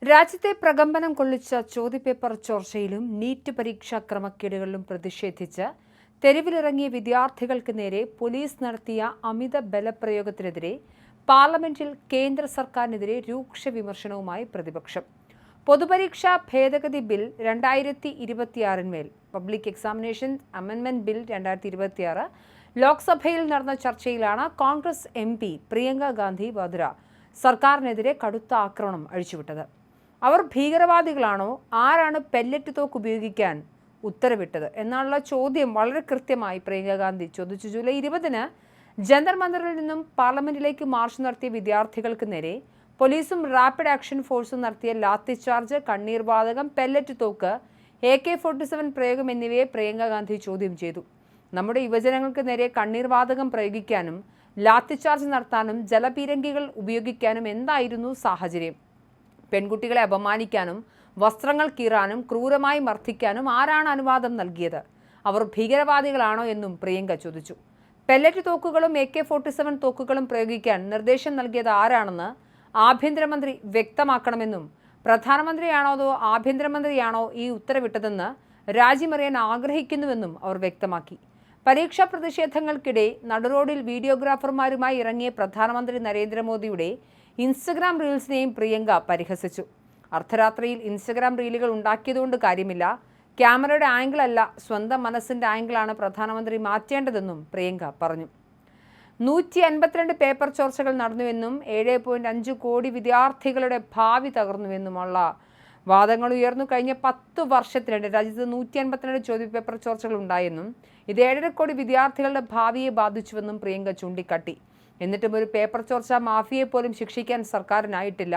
രാജ്യത്തെ പ്രകമ്പനം കൊള്ളിച്ച ചോദ്യപേപ്പർ ചോർച്ചയിലും നീറ്റ് പരീക്ഷാ ക്രമക്കേടുകളിലും പ്രതിഷേധിച്ച് തെരുവിലിറങ്ങിയ വിദ്യാർത്ഥികൾക്ക് നേരെ പോലീസ് നടത്തിയ അമിത ബലപ്രയോഗത്തിനെതിരെ പാർലമെന്റിൽ കേന്ദ്ര സർക്കാരിനെതിരെ രൂക്ഷ വിമർശനവുമായി പ്രതിപക്ഷം. പൊതുപരീക്ഷാ ഭേദഗതി bill 2026 public examination amendment bill 2026 ലോക്സഭയിൽ നടന്ന ചർച്ചയിലാണ് കോൺഗ്രസ് MP പ്രിയങ്ക ഗാന്ധി വാദ്ര സർക്കാരിനെതിരെ കടുത്ത ആക്രമണം അഴിച്ചുവിട്ടത്. അവർ ഭീകരവാദികളാണോ, ആരാണ് പെല്ലറ്റ് തോക്ക് ഉപയോഗിക്കാൻ ഉത്തരവിട്ടത് എന്നുള്ള ചോദ്യം വളരെ കൃത്യമായി പ്രിയങ്ക ഗാന്ധി ചോദിച്ചു. ജൂലൈ 20 ജന്തർ മന്ദറിൽ നിന്നും പാർലമെന്റിലേക്ക് മാർച്ച് നടത്തിയ വിദ്യാർത്ഥികൾക്ക് നേരെ പോലീസും റാപ്പിഡ് ആക്ഷൻ ഫോഴ്സും നടത്തിയ ലാത്തി ചാർജ്, കണ്ണീർ വാതകം, പെല്ലറ്റ് തോക്ക്, AK-47 പ്രയോഗം എന്നിവയെ പ്രിയങ്ക ഗാന്ധി ചോദ്യം ചെയ്തു. നമ്മുടെ യുവജനങ്ങൾക്ക് നേരെ കണ്ണീർ വാതകം പ്രയോഗിക്കാനും ലാത്തി ചാർജ് നടത്താനും ജലപീരങ്കികൾ ഉപയോഗിക്കാനും എന്തായിരുന്നു സാഹചര്യം? പെൺകുട്ടികളെ അപമാനിക്കാനും വസ്ത്രങ്ങൾ കീറാനും ക്രൂരമായി മർദ്ദിക്കാനും ആരാണ് അനുവാദം നൽകിയത്? അവർ ഭീകരവാദികളാണോ എന്നും പ്രിയങ്ക ചോദിച്ചു. പെല്ലറ്റ് തോക്കുകളും AK-47 തോക്കുകളും പ്രയോഗിക്കാൻ നിർദ്ദേശം നൽകിയത് ആരാണെന്ന് ആഭ്യന്തരമന്ത്രി വ്യക്തമാക്കണമെന്നും പ്രധാനമന്ത്രിയാണോ അതോ ആഭ്യന്തരമന്ത്രിയാണോ ഈ ഉത്തരവിട്ടതെന്ന് രാജ്യമറിയാൻ ആഗ്രഹിക്കുന്നുവെന്നും അവർ വ്യക്തമാക്കി. പരീക്ഷാ പ്രതിഷേധങ്ങൾക്കിടെ നടുറോഡിൽ വീഡിയോഗ്രാഫർമാരുമായി ഇറങ്ങിയ പ്രധാനമന്ത്രി നരേന്ദ്രമോദിയുടെ ഇൻസ്റ്റഗ്രാം റീൽസിനെയും പ്രിയങ്ക പരിഹസിച്ചു. അർദ്ധരാത്രിയിൽ ഇൻസ്റ്റഗ്രാം റീലുകൾ ഉണ്ടാക്കിയതുകൊണ്ട് കാര്യമില്ല, ക്യാമറയുടെ ആംഗിൾ അല്ല, സ്വന്തം മനസ്സിന്റെ ആംഗിളാണ് പ്രധാനമന്ത്രി മാറ്റേണ്ടതെന്നും പ്രിയങ്ക പറഞ്ഞു. 152 പേപ്പർ ചോർച്ചകൾ നടന്നുവെന്നും 7.5 കോടി വിദ്യാർത്ഥികളുടെ ഭാവി തകർന്നുവെന്നുമുള്ള വാദങ്ങൾ ഉയർന്നു. കഴിഞ്ഞ 10 വർഷത്തിനിടെ രാജ്യത്ത് 152 ചോദ്യപേപ്പർ ചോർച്ചകൾ ഉണ്ടായെന്നും ഇത് 7.5 കോടി വിദ്യാർത്ഥികളുടെ ഭാവിയെ ബാധിച്ചുവെന്നും പ്രിയങ്ക ചൂണ്ടിക്കാട്ടി. എന്നിട്ടും ഒരു പേപ്പർ ചോർച്ച മാഫിയെ പോലും ശിക്ഷിക്കാൻ സർക്കാരിനായിട്ടില്ല.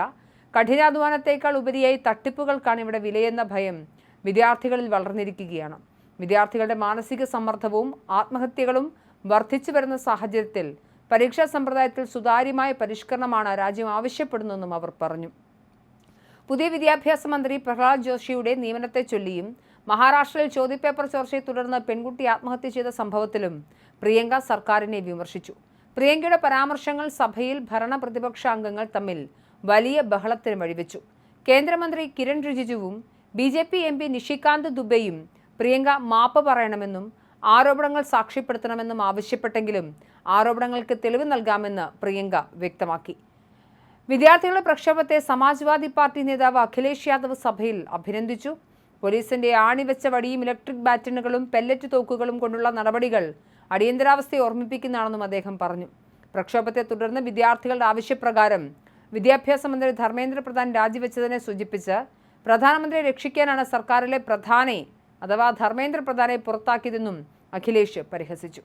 കഠിനാധ്വാനത്തേക്കാൾ ഉപരിയായി തട്ടിപ്പുകൾക്കാണ് ഇവിടെ വിലയെന്ന ഭയം വിദ്യാർത്ഥികളിൽ വളർന്നിരിക്കുകയാണ്. വിദ്യാർത്ഥികളുടെ മാനസിക സമ്മർദ്ദവും ആത്മഹത്യകളും വർദ്ധിച്ചു വരുന്ന സാഹചര്യത്തിൽ പരീക്ഷാ സമ്പ്രദായത്തിൽ സുതാര്യമായ പരിഷ്കരണമാണ് രാജ്യം ആവശ്യപ്പെടുന്നതെന്നും അവർ പറഞ്ഞു. പുതിയ വിദ്യാഭ്യാസ മന്ത്രി പ്രഹ്ലാദ് ജോഷിയുടെ നിയമനത്തെ ചൊല്ലിയും മഹാരാഷ്ട്രയിൽ ചോദ്യപേപ്പർ ചോർച്ചയെ തുടർന്ന് പെൺകുട്ടി ആത്മഹത്യ ചെയ്ത സംഭവത്തിലും പ്രിയങ്ക സർക്കാരിനെ വിമർശിച്ചു. പ്രിയങ്കയുടെ പരാമർശങ്ങൾ സഭയിൽ ഭരണ പ്രതിപക്ഷ അംഗങ്ങൾ തമ്മിൽ വലിയ ബഹളത്തിന് വഴിവെച്ചു. കേന്ദ്രമന്ത്രി കിരൺ റിജിജുവും BJP MP നിഷികാന്ത് ദുബെയും പ്രിയങ്ക മാപ്പ് പറയണമെന്നും ആരോപണങ്ങൾ സാക്ഷ്യപ്പെടുത്തണമെന്നും ആവശ്യപ്പെട്ടെങ്കിലും ആരോപണങ്ങൾക്ക് തെളിവ് നൽകാമെന്ന് പ്രിയങ്ക വ്യക്തമാക്കി. വിദ്യാർത്ഥികളുടെ പ്രക്ഷോഭത്തെ സമാജ്വാദി പാർട്ടി നേതാവ് അഖിലേഷ് യാദവ് സഭയിൽ അഭിനന്ദിച്ചു. പോലീസിന്റെ ആണിവെച്ച വടിയും ഇലക്ട്രിക് ബാറ്റനുകളും പെല്ലറ്റ് തോക്കുകളും കൊണ്ടുള്ള നടപടികൾ അടിയന്തരാവസ്ഥയെ ഓർമ്മിപ്പിക്കുന്നതാണെന്നും അദ്ദേഹം പറഞ്ഞു. പ്രക്ഷോഭത്തെ തുടർന്ന് വിദ്യാർത്ഥികളുടെ ആവശ്യപ്രകാരം വിദ്യാഭ്യാസ മന്ത്രി ധർമ്മേന്ദ്ര പ്രധാൻ രാജിവെച്ചതിനെ സൂചിപ്പിച്ച് പ്രധാനമന്ത്രിയെ രക്ഷിക്കാനാണ് സർക്കാരിലെ പ്രധാനെ അഥവാ ധർമ്മേന്ദ്ര പ്രധാനെ പുറത്താക്കിയതെന്നും അഖിലേഷ് പരിഹസിച്ചു.